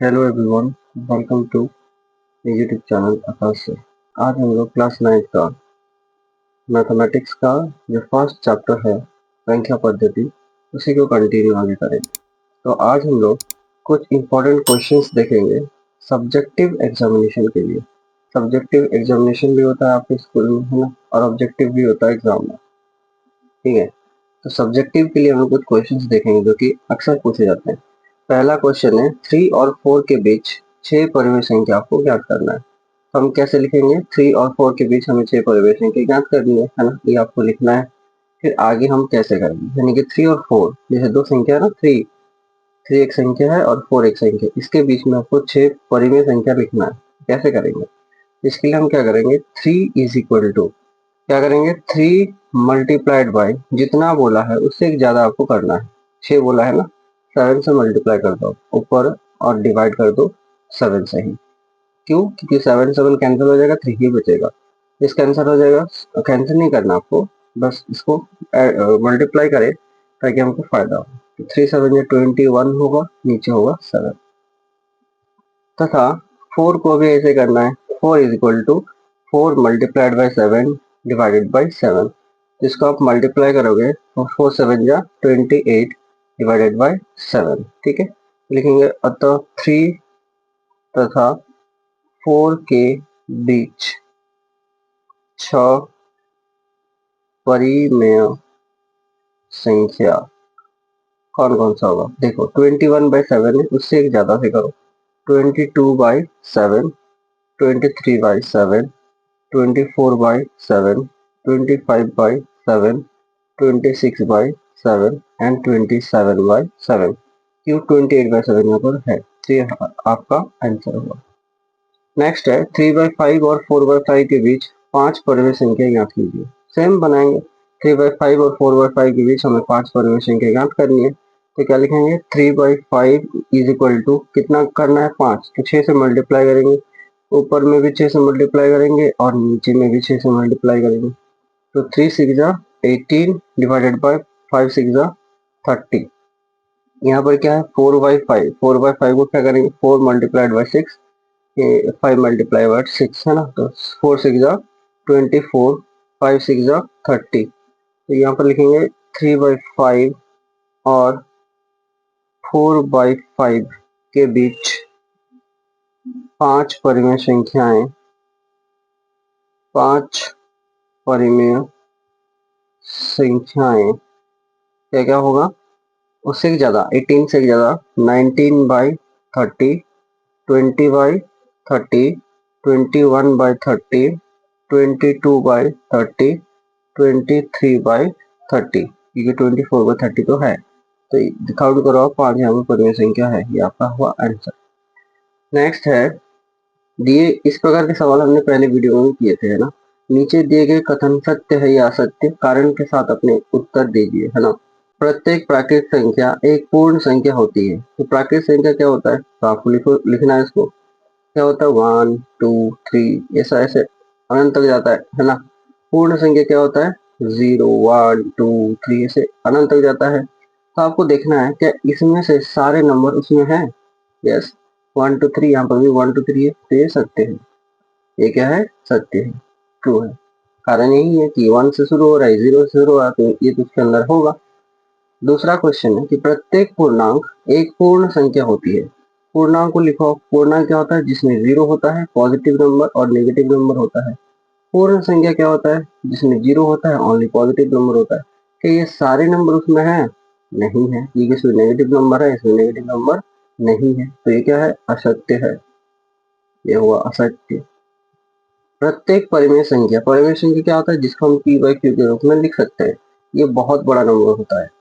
Hello everyone, welcome to YouTube channel Akash से। आज हम लोग क्लास 9 का मैथमेटिक्स का जो फर्स्ट चैप्टर है संख्या पद्धति उसी को कंटिन्यू आगे करें। तो आज हम लोग कुछ इम्पोर्टेंट क्वेश्चंस देखेंगे सब्जेक्टिव एग्जामिनेशन के लिए। सब्जेक्टिव एग्जामिनेशन भी होता है आपके स्कूल में, है ना, और ऑब्जेक्टिव भी होता है एग्जाम में। ठीक है, तो सब्जेक्टिव के लिए हम लोग कुछ क्वेश्चंस देखेंगे जो कि अक्सर पूछे जाते हैं। पहला क्वेश्चन है 3 और 4 के बीच 6 परिमेय संख्या को ज्ञात करना है। तो हम कैसे लिखेंगे? 3 और 4 के बीच हमें 6 परिमेय संख्या ज्ञात करनी है ना, ये आपको लिखना है। फिर आगे हम कैसे करेंगे, यानी कि 3 और 4 जैसे दो संख्या है ना, 3 एक संख्या है और 4 एक संख्या, इसके बीच में आपको 6 परिमेय संख्या लिखना है। कैसे करेंगे? इसके लिए हम क्या करेंगे, 3 इज इक्वल टू क्या करेंगे, 3 मल्टीप्लाइड बाई जितना बोला है उससे एक ज्यादा आपको करना है। 6 बोला है ना, 7 से मल्टीप्लाई कर दो ऊपर और डिवाइड कर दो 7 से ही। क्यों? क्योंकि 7 7 कैंसिल हो जाएगा, 3 ही बचेगा। इस कैंसिल हो जाएगा, कैंसिल नहीं करना आपको, बस इसको मल्टीप्लाई करें ताकि हमको फायदा हो। तो 3 7 21 होगा, नीचे होगा 7। तथा 4 को भी ऐसे करना है, 4 is equal to 4 multiplied by 7 divided by 7। इसको आप मल्टीप्लाई करोगे तो 4 7 जा 28 डिवाइडेड बाई 7। ठीक है, लिखेंगे अतः 3 तथा 4 के बीच 6 परिमेय संख्या कौन कौन सा होगा। देखो 21 बाई 7 है, उससे एक ज्यादा से करो। 22 by 7, 23 by 7, 24 by 7, 25 by 7, 26 by 7 and 27 by 7। क्यों 28 by 7 यहाँ पर है, तो ये आपका आंसर होगा। नेक्स्ट है 3 by 5 और 4 by 5 के बीच 5 परिमेय संख्या ज्ञात कीजिए। सेम बनाएंगे, 3 by 5 और 4 by 5 के बीच हमें 5 परिमेय संख्या ज्ञात करनी है। तो क्या लिखेंगे, 3 by 5 इज इक्वल टू कितना करना है, 5। तो 6 से मल्टीप्लाई करेंगे, ऊपर में भी 6 से मल्टीप्लाई करेंगे और नीचे में भी 6 से मल्टीप्लाई करेंगे। तो 3 6 जा 18 डिवाइडेड बाय 5 6 जा 30। यहाँ पर क्या है, 4 बाई 5, 4 बाई 5 को क्या करेंगे, 4 मल्टीप्लाइड बाई 6, 5 मल्टीप्लाई बाय 6 है ना। तो 4 6 जा 24, 5 6 जा 30। तो यहाँ पर लिखेंगे 3 बाई 5 और 4 बाई 5 के बीच 5 परिमेय संख्याएं, 5 परिमेय संख्याएं क्या क्या होगा, उससे ज्यादा 18 से ज्यादा 19 by 30, 20 by 30, 21 by 30, 22 by 30, 23 by 30, क्योंकि 24 बाई 30 तो है। तो काउंट करो आप, 5 यहाँ पर परिमेय संख्या है, ये आपका हुआ आंसर। नेक्स्ट है, दिए इस प्रकार के सवाल हमने पहले वीडियो में किए थे, है ना। नीचे दिए गए कथन सत्य है या असत्य, कारण के साथ अपने उत्तर दीजिए, है ना। प्रत्येक प्राकृतिक संख्या एक पूर्ण संख्या होती है। तो प्राकृतिक संख्या क्या होता है, तो आपको लिखना है इसको। क्या होता है, 1 2 3 ऐसा ऐसे अनंत तक जाता है ना। पूर्ण संख्या क्या होता है, 0 1 2 3 ऐसे अनंत तक जाता है। तो आपको देखना है क्या इसमें से सारे नंबर उसमें है। यस, 1 2 3, यहाँ पर भी 1 2 3 है, तो ये सत्य है। ये क्या है, सत्य है, ट्रू है। कारण यही है कि 1 से शुरू हो रहा है, 0 से शुरू हो रहा है, तो ये तो उसके अंदर होगा। दूसरा क्वेश्चन है कि प्रत्येक पूर्णांक एक पूर्ण संख्या होती है। पूर्णांक को लिखो। पूर्णांक क्या होता है, जिसमें 0 होता है, पॉजिटिव नंबर और नेगेटिव नंबर होता है। पूर्ण संख्या क्या होता है, जिसमें 0 होता है, ओनली पॉजिटिव नंबर होता है। क्या ये सारे नंबर उसमें है? नहीं है, क्योंकि इसमें नेगेटिव नंबर है, इसमें नेगेटिव नंबर नहीं है, तो ये क्या है, असत्य है, ये हुआ असत्य। प्रत्येक परिमेय संख्या, परिमेय संख्या क्या होता है, जिसको हम p बाई क्यू के रूप में लिख सकते हैं। ये बहुत बड़ा नंबर होता है।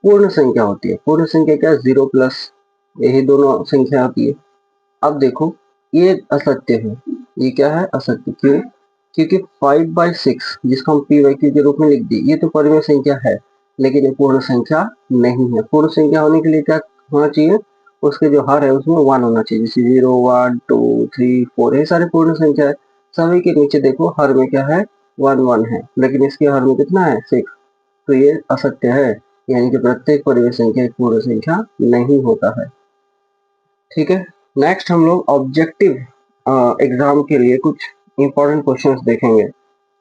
पूर्ण संख्या होती है, पूर्ण संख्या क्या, 0 प्लस, यही दोनों संख्या होती है। अब देखो ये असत्य है, ये क्या है, असत्य। क्यों? क्योंकि 5 बाई 6 जिसको हम p बाई क्यू के रूप में लिख दिए, ये तो परिमेय संख्या है, लेकिन ये पूर्ण संख्या नहीं है। पूर्ण संख्या होने के लिए क्या होना चाहिए, उसके जो हर है उसमें 1 होना चाहिए। जैसे 0 1 2 3 4 ये सारे पूर्ण संख्या है। सभी के नीचे देखो हर में क्या है, 1 1 है, लेकिन इसके हर में कितना है, 6। तो ये असत्य है, यानी कि प्रत्येक परिमेय संख्या एक पूर्ण संख्या नहीं होता है। ठीक है, नेक्स्ट हम लोग ऑब्जेक्टिव एग्जाम के लिए कुछ इंपॉर्टेंट क्वेश्चंस देखेंगे।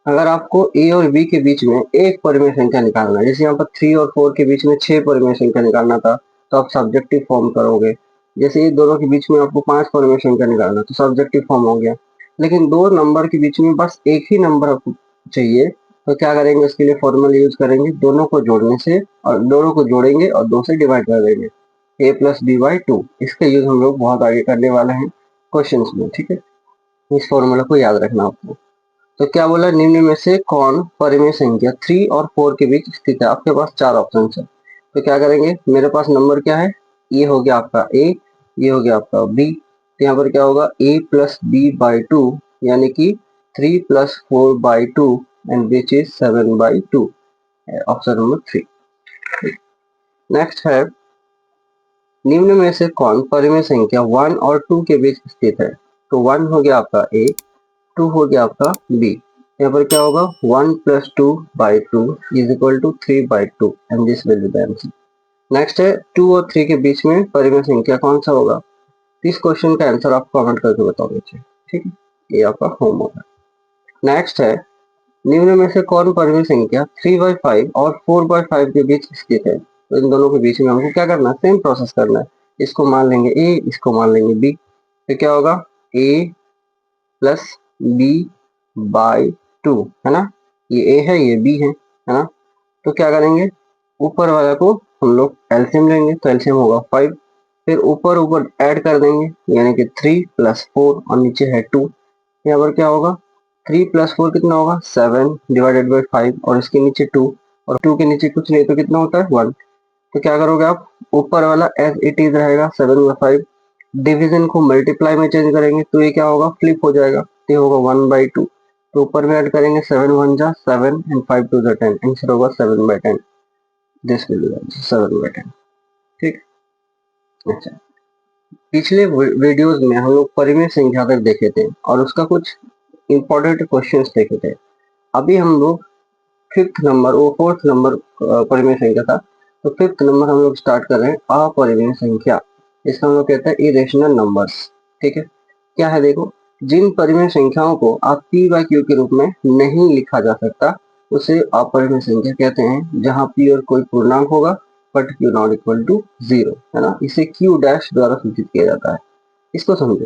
अगर आपको ए और बी के बीच में एक परिमेय संख्या निकालना है, जैसे यहाँ पर 3 और 4 के बीच में 6 परिमेय संख्या निकालना था, तो आप सब्जेक्टिव फॉर्म करोगे। जैसे ये दोनों के बीच में आपको 5 परिमेय संख्या निकालना, तो सब्जेक्टिव फॉर्म हो गया। लेकिन दो नंबर के बीच में बस एक ही नंबर आपको चाहिए, तो क्या करेंगे, उसके लिए फॉर्मूला यूज करेंगे, दोनों को जोड़ने से, और दोनों को जोड़ेंगे और 2 से डिवाइड कर देंगे, a प्लस बी बाई 2। इसका यूज हम लोग बहुत आगे करने वाले हैं क्वेश्चन में, ठीक है। इस फॉर्मूला को याद रखना आपको। तो क्या बोला, निम्न में से कौन परिमेय संख्या 3 और 4 के बीच स्थित है। आपके पास 4 ऑप्शन है, तो क्या करेंगे, मेरे पास नंबर क्या है, ये हो गया आपका a, ये हो गया आपका b, तो यहाँ पर क्या होगा a प्लस बी बाई 2, यानी कि 3 plus 4 by 2 and which is 7 by 2, option number 3। Next है, निम्न में से कौन परिमेय संख्या 1 और 2 के बीच स्थित है। तो 1 हो गया आपका a, 2 हो गया आपका b। यहाँ पर क्या होगा, 1 plus 2 by 2 is equal to 3 by 2 and this will be the answer. Next है, 2 और 3 के बीच में परिमेय संख्या कौन सा होगा। इस क्वेश्चन का आंसर आप कमेंट करके बताओ नीचे, ठीक है, ये आपका होमवर्क है। नेक्स्ट है, निम्न में से कौन परिमेय संख्या 3/5 और 4/5 के बीच स्थित है। तो इन दोनों के बीच में हमको क्या करना है, सेम प्रोसेस करना है। इसको मान लेंगे a, इसको मान लेंगे b, तो क्या होगा a प्लस बी बाई 2, है ना, ये a है, ये b है ना। तो क्या करेंगे, ऊपर वाला को हम लोग एलसीएम लेंगे, तो एलसीएम होगा 5, फिर ऊपर ऊपर ऐड कर देंगे, यानी कि 3 प्लस 4 और नीचे है 2। यहाँ पर क्या होगा, 3 प्लस 4 कितना होगा, 7 डिवाइडेड बाई 5, और इसके नीचे 2, और 2 के नीचे कुछ नहीं, तो कितना होता है 1। तो क्या करोगे आप, ऊपर वाला एज इट इज रहेगा 7/5, डिवीजन को मल्टीप्लाई में चेंज करेंगे, तो ये क्या होगा, फ्लिप हो जाएगा, तो ये होगा 1/2। तो ऊपर में ऐड करेंगे 7 1 जा 7 एंड 5 2 जा 10, आंसर होगा 7/10, दिस विल बी 7/10, ठीक। अच्छा, पिछले वीडियोस में हम लोग परिमेय संख्या तक देखे थे और उसका कुछ इंपॉर्टेंट क्वेश्चंस देखे थे। अभी हम लोग फिफ्थ नंबर, वो फोर्थ नंबर परिमेय संख्या था, तो फिफ्थ नंबर हम लोग स्टार्ट कर रहे हैं अपरिमेय संख्या। इसका हम लोग कहते हैं इरेशनल नंबर्स, ठीक है। क्या है, देखो, जिन परिमेय संख्याओं को आप p बाई क्यू के रूप में नहीं लिखा जा सकता, उसे अपरिमेय संख्या कहते हैं। जहां p और कोई पूर्णांक होगा but q not equal to 0, है ना, इसे q डैश द्वारा सूचित किया जाता है। इसको समझो,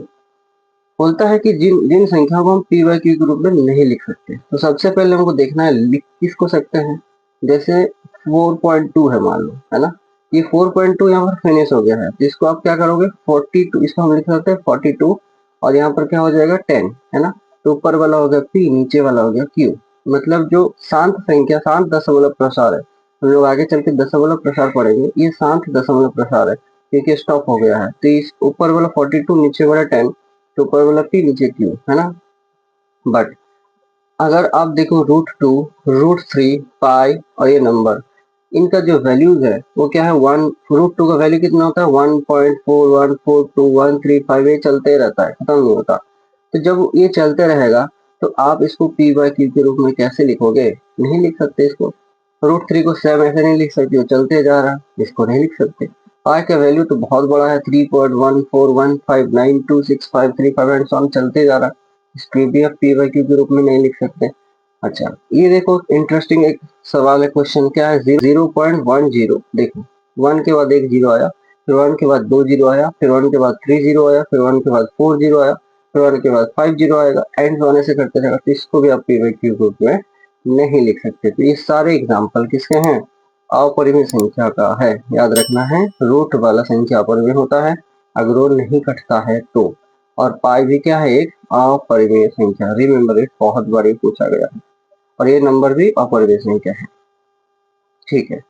बोलता है कि जिन जिन संख्याओं को हम p बाई क्यू के रूप में नहीं लिख सकते, तो सबसे पहले हमको देखना है लिख किसको सकते हैं। जैसे 4.2 है मान लो, है ना, ये 4.2 यहाँ पर फिनिश हो गया है, तो इसको आप क्या करोगे 42, इसको हम लिख सकते हैं 42, और यहाँ पर क्या हो जाएगा 10, है ना। तो ऊपर वाला हो गया p, नीचे वाला हो गया q। मतलब जो शांत संख्या, शांत दशमलव प्रसार है, हम लोग आगे चल के दशमलव प्रसार पढ़ेंगे, ये शांत दशमलव प्रसार है क्योंकि स्टॉप हो गया है। तो इस ऊपर वाला 42, नीचे वाला 10, तो ऊपर वाला p, नीचे q, है ना। बट अगर आप देखो √2, √3, पाई और ये नंबर, इनका जो वैल्यूज है वो क्या है, 1, √2 का वैल्यू कितना होता है 1.4142135135, ये चलते रहता है, खत्म नहीं होता। तो जब ये चलते रहेगा तो आप इसको p बाई क्यू के रूप में कैसे लिखोगे, नहीं लिख सकते इसको। √3 को सेम ऐसे नहीं लिख सकते, वो चलते जा रहा, इसको नहीं लिख सकते। पाई का वैल्यू तो बहुत बड़ा है, 3.1415926535 एंड सो ऑन चलते जा रहा, इसको भी आप p बाई क्यू के रूप में नहीं लिख सकते। अच्छा, ये देखो इंटरेस्टिंग एक सवाल है, क्वेश्चन क्या है, 0.10, देखो 1 के बाद एक जीरो आया, फिर 1 के बाद 2 जीरो आया, फिर 1 के बाद 3 जीरो आया, फिर 1 के बाद 4 जीरो आया, फिर 1 के बाद 5 जीरो आएगा, एंड होने से करते रहेगा, तो इसको भी आप p बाई क्यू के रूप में नहीं लिख सकते। तो ये सारे एग्जाम्पल किसके हैं, अपरिमेय संख्या का है। याद रखना है, रूट वाला संख्या अपरिमेय होता है अगर वो नहीं कटता है तो, और पाई भी क्या है, एक अपरिमेय संख्या, रिमेम्बर इट, बहुत बार ये पूछा गया है, और ये नंबर भी अपरिमेय संख्या है, ठीक है।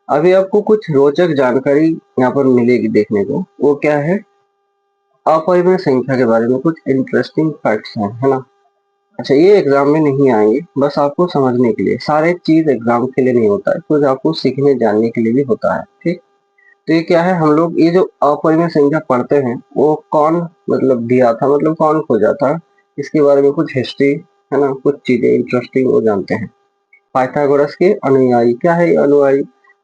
अभी आपको कुछ रोचक जानकारी यहाँ पर मिलेगी देखने को, वो क्या है, अपरिमेय संख्या के बारे में कुछ इंटरेस्टिंग फैक्ट्स हैं, है ना। अच्छा, ये एग्जाम में नहीं आएंगे, बस आपको समझने के लिए, सारे चीज एग्जाम के लिए नहीं होता है, कुछ आपको सीखने जानने के लिए भी होता है, ठीक। तो ये क्या है, हम लोग ये जो अपरिमेय संख्या पढ़ते हैं वो कौन मतलब दिया था, मतलब कौन खोजा था, इसके बारे में कुछ हिस्ट्री, है ना, कुछ चीजें इंटरेस्टिंग वो जानते हैं। पाइथागोरस के अनुयायी, क्या है अनुयायी,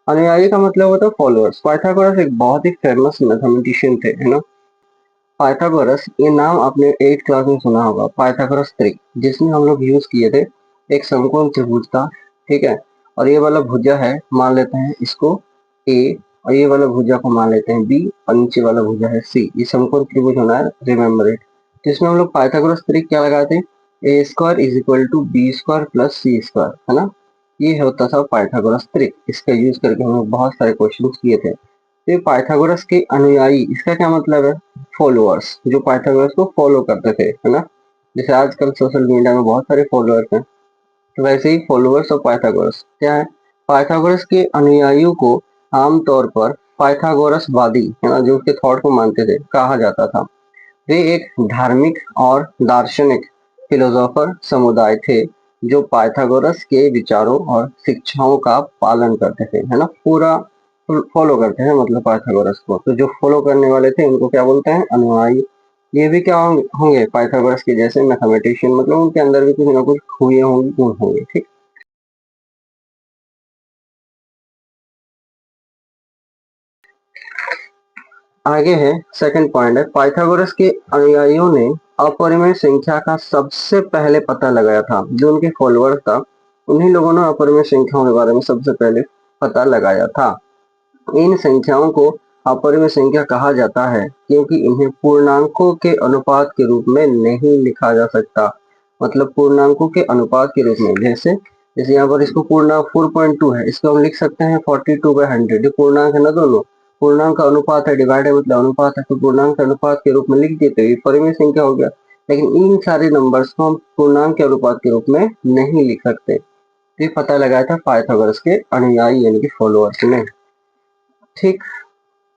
अनुयायी का मतलब होता है फॉलोअर्स। पाइथागोरस एक बहुत ही फेमस मैथमेटिशियन थे, है ना। पाइथागोरस, ये नाम आपने 8th क्लास में सुना होगा, पाइथागोरस ट्रिक, जिसमें हम लोग यूज किए थे। एक समकोण त्रिभुज था, ठीक है, और ये वाला भुजा है, मान लेते हैं इसको ए, और ये वाला भुजा को मान लेते हैं बी, और नीचे वाला भुजा है सी। ये समकोण त्रिभुज होना है, रिमेम्बर इट। तो इसमें हम लोग पाइथागोरस ट्रिक क्या लगाते हैं, a square is equal to b square plus c square, है ना। ये होता था पाइथागोरस ट्रिक। इसका यूज करके हम लोग बहुत सारे क्वेश्चन किए थे। तो ये पाइथागोरस के अनुयायी, इसका क्या मतलब है, फॉलोअर्स, जो पाइथागोरस को फॉलो करते थे, है ना। जैसे आजकल सोशल मीडिया में बहुत सारे फॉलोअर्स हैं, तो वैसे ही फॉलोअर्स ऑफ पाइथागोरस क्या है, पाइथागोरस के अनुयायियों को आमतौर पर पाइथागोरस वादी, है ना, जो उसके थॉट को मानते थे, कहा जाता था। वे एक धार्मिक और दार्शनिक फिलोसोफर समुदाय थे जो पाइथागोरस के विचारों और शिक्षाओं का पालन करते थे, है ना, पूरा फॉलो करते हैं मतलब पाइथागोरस को। तो जो फॉलो करने वाले थे उनको क्या बोलते हैं, अनुयायी। ये भी क्या होंगे पाइथागोरस के जैसे मैथमेटिशियन, मतलब उनके अंदर भी कुछ ना कुछ खूबियां होंगी, गुण होंगे, ठीक। आगे है सेकंड पॉइंट है, पाइथागोरस के अनुयायियों ने अपरिमेय संख्या का सबसे पहले पता लगाया था। जो उनके फॉलोअर था, उन्हीं लोगों ने अपरिमेय संख्याओं के बारे में सबसे पहले पता लगाया था। इन संख्याओं को अपरिमेय संख्या कहा जाता है क्योंकि इन्हें पूर्णांकों के अनुपात के रूप में नहीं लिखा जा सकता। मतलब पूर्णांकों के अनुपात के रूप में, जैसे जैसे यहाँ पर इसको पूर्णांक 4.2 है, इसको हम लिख सकते हैं 42/100। ये पूर्णांक है ना, दोनों पूर्णांक का अनुपात है, डिवाइड है मतलब अनुपात है, तो पूर्णांक के अनुपात के रूप में लिख देते ये परिमेय संख्या हो गया। लेकिन इन सारे नंबर्स को हम पूर्णांक के अनुपात के रूप में नहीं लिख सकते। ये पता लगाया था पाइथागोरस के अनुयायी यानी कि फॉलोअर्स ने, ठीक।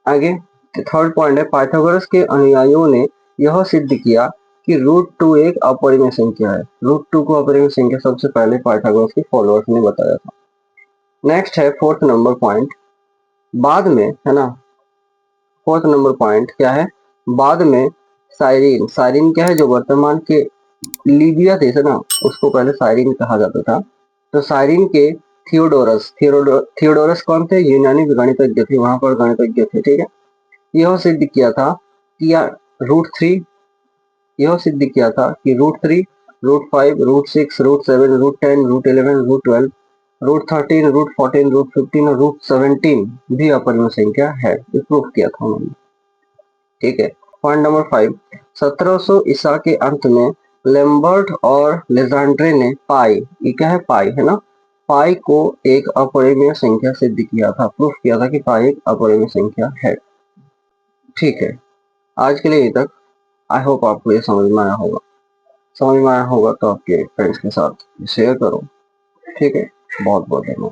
आगे थर्ड पॉइंट है, पाइथागोरस के अनुयायियों ने यह सिद्ध किया कि √2 एक अपरिमेय संख्या है। √2 को अपरिमेय संख्या सबसे पहले पाइथागोरस के फॉलोअर्स ने बताया था। नेक्स्ट है फोर्थ नंबर पॉइंट, बाद में, है ना, फोर्थ नंबर पॉइंट क्या है, बाद में साइरिन, साइरिन क्या है, जो वर्तमान के लीबिया देश है ना, उसको पहले साइरिन कहा जाता था। तो साइरिन के थियोडोरस कौन थे, यूनानी गणितज्ञ थे, वहां पर गणितज्ञ थे, ठीक है। यह सिद्ध किया था कि रूट थ्री यह सिद्ध किया था कि √3, √5, √6, √7, √10, √11, √12, √13, √14, √15 और √17 भी अपरिमेय संख्या है। ये प्रूफ किया था उन्होंने, ठीक है। पॉइंट नंबर 5, 1700 ईसा के अंत में लेम्बर्ट और लेजेंड्रे ने पाई, ये क्या है, पाई है ना, पाई को एक अपरिमेय संख्या सिद्ध किया था, प्रूफ किया था कि पाई एक अपरिमेय संख्या है, ठीक है। आज के लिए यही तक। आई होप आपको ये समझ में आया होगा। समझ में आया होगा तो आपके फ्रेंड्स के साथ शेयर करो, ठीक है। बहुत बहुत धन्यवाद।